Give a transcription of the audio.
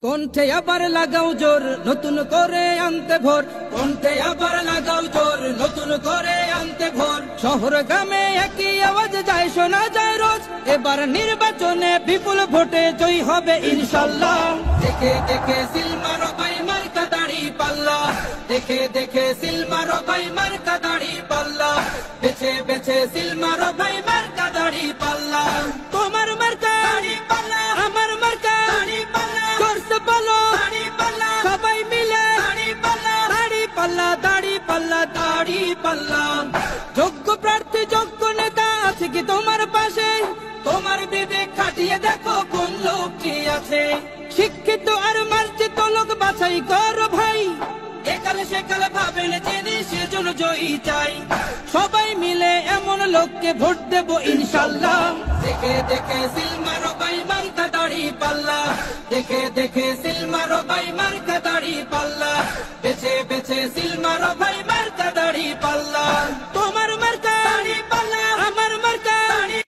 কণ্ঠে আবার লাগাও জোর নতুন করে আনতে ভোর, কণ্ঠে আবার লাগাও জোর নতুন করে আনতে ভোর। শহর গ্রামে একই আওয়াজ যায় শোনা যায় রোজ, এবার নির্বাচনে বিপুল ভোটে জয়ী হবে ইনশাল্লাহ। দেখে দেখে সিল মারো ভাই মার্কা দাড়ি পাল্লা, দেখে দেখে সিল মারো ভাই মার্কা দাড়ি পাল্লা, বেছে বেছে সিল মারো ভাই মার্কা দাড়ি পাল্লা। তোমার মার্কা দাড়ি পাল্লা, আমার মার্কা দাড়ি পাল্লা, জোরসে বলো দাড়ি পাল্লা, সবাই মিলে দাড়ি পাল্লা, দাড়ি পাল্লা, দাড়ি পাল্লা, দাড়ি পাল্লা। যোগ্য প্রার্থী যোগ্য নেতা আছে কি তোমার পাশে? তোমার বিবেক খাটিয়ে দেখো কোন লোকটি আছে। শিক্ষিত আর মার্জিত লোক বাছাই করো ভাই, একালে সেকালে ভাবেন জেনে সেজন্য জয়ী চাই। সবাই মিলে এমন লোককে ভোট দেব ইনশাল্লাহ। দেখে দেখে সিল মারো ভাই মার্কা দাড়ি পাল্লা, দেখে দেখে সিল মারো ভাই মার্কা দাড়ি পাল্লা।